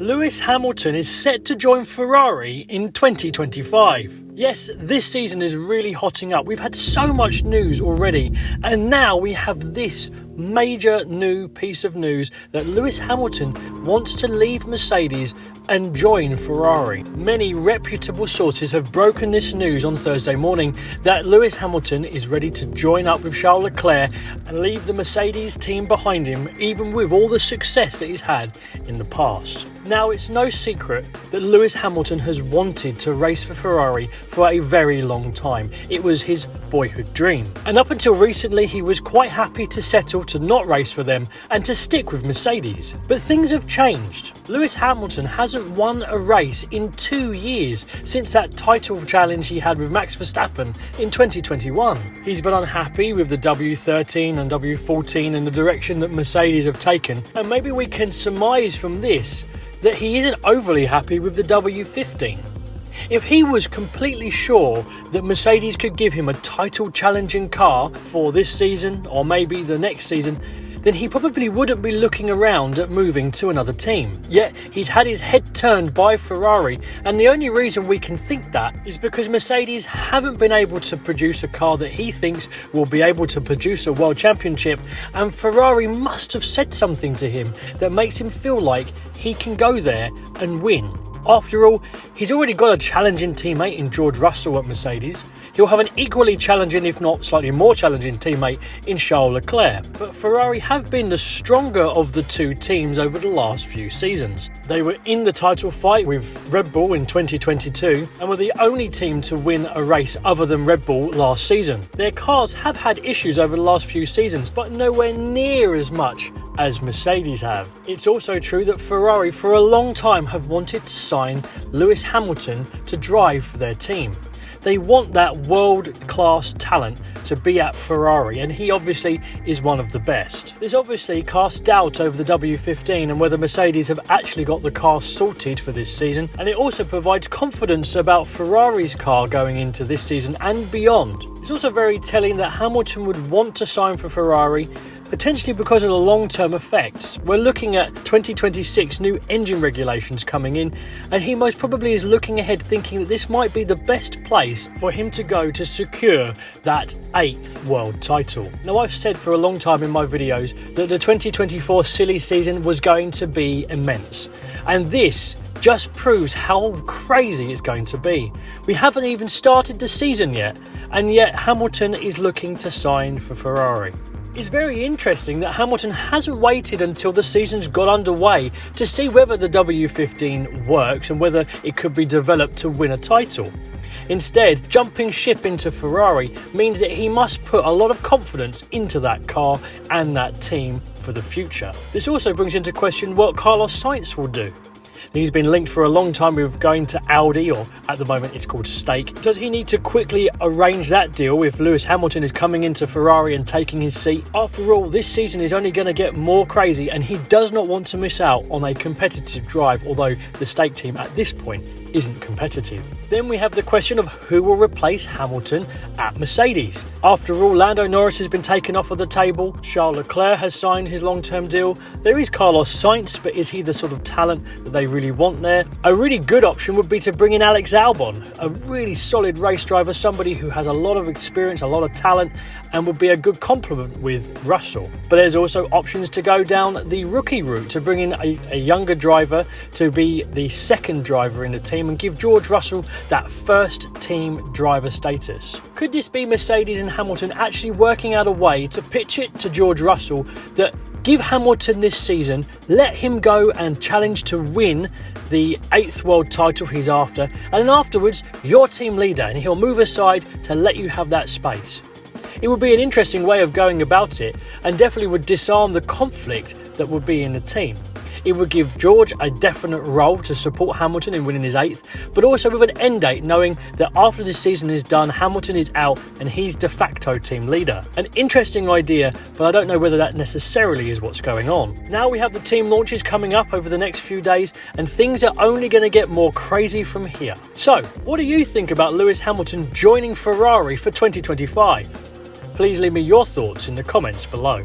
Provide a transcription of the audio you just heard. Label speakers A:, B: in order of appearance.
A: Lewis Hamilton is set to join Ferrari in 2025. Yes, this season is really hotting up. We've had so much news already, and now we have this major new piece of news that Lewis Hamilton wants to leave Mercedes and join Ferrari. Many reputable sources have broken this news on Thursday morning that Lewis Hamilton is ready to join up with Charles Leclerc and leave the Mercedes team behind him, even with all the success that he's had in the past. Now, it's no secret that Lewis Hamilton has wanted to race for Ferrari for a very long time. It was his boyhood dream. And up until recently, he was quite happy to settle to not race for them and to stick with Mercedes. But things have changed. Lewis Hamilton hasn't won a race in 2 years since that title challenge he had with Max Verstappen in 2021. He's been unhappy with the W13 and W14 and the direction that Mercedes have taken. And maybe we can surmise from this that he isn't overly happy with the W15. If he was completely sure that Mercedes could give him a title challenging car for this season or maybe the next season, then he probably wouldn't be looking around at moving to another team. Yet he's had his head turned by Ferrari, and the only reason we can think that is because Mercedes haven't been able to produce a car that he thinks will be able to produce a world championship, and Ferrari must have said something to him that makes him feel like he can go there and win. After all, he's already got a challenging teammate in George Russell at Mercedes. He'll have an equally challenging, if not slightly more challenging teammate in Charles Leclerc. But Ferrari have been the stronger of the two teams over the last few seasons. They were in the title fight with Red Bull in 2022 and were the only team to win a race other than Red Bull last season. Their cars have had issues over the last few seasons, but nowhere near as much as Mercedes have. It's also true that Ferrari for a long time have wanted to sign Lewis Hamilton to drive for their team. They want that world-class talent to be at Ferrari, and he obviously is one of the best. This obviously casts doubt over the W15 and whether Mercedes have actually got the car sorted for this season, and it also provides confidence about Ferrari's car going into this season and beyond. It's also very telling that Hamilton would want to sign for Ferrari, potentially because of the long-term effects. We're looking at 2026 new engine regulations coming in, and he most probably is looking ahead thinking that this might be the best place for him to go to secure that 8th world title. Now, I've said for a long time in my videos that the 2024 silly season was going to be immense, and this just proves how crazy it's going to be. We haven't even started the season yet, and yet Hamilton is looking to sign for Ferrari. It's very interesting that Hamilton hasn't waited until the season's got underway to see whether the W15 works and whether it could be developed to win a title. Instead, jumping ship into Ferrari means that he must put a lot of confidence into that car and that team for the future. This also brings into question what Carlos Sainz will do. He's been linked for a long time with going to Audi, or at the moment it's called Stake. Does he need to quickly arrange that deal if Lewis Hamilton is coming into Ferrari and taking his seat? After all, this season is only going to get more crazy, and he does not want to miss out on a competitive drive, although the Stake team at this point isn't competitive. Then we have the question of who will replace Hamilton at Mercedes. After all, Lando Norris has been taken off of the table. Charles Leclerc has signed his long-term deal. There is Carlos Sainz, but is he the sort of talent that they really want there? A really good option would be to bring in Alex Albon, a really solid race driver, somebody who has a lot of experience, a lot of talent, and would be a good complement with Russell. But there's also options to go down the rookie route, to bring in a younger driver to be the second driver in the team and give George Russell that first team driver status. Could this be Mercedes and Hamilton actually working out a way to pitch it to George Russell that give Hamilton this season, let him go and challenge to win the 8th world title he's after, and then afterwards you're team leader and he'll move aside to let you have that space? It would be an interesting way of going about it, and definitely would disarm the conflict that would be in the team. It would give George a definite role to support Hamilton in winning his 8th, but also with an end date, knowing that after the season is done, Hamilton is out and he's de facto team leader. An interesting idea, but I don't know whether that necessarily is what's going on. Now we have the team launches coming up over the next few days, and things are only going to get more crazy from here. So, what do you think about Lewis Hamilton joining Ferrari for 2025? Please leave me your thoughts in the comments below.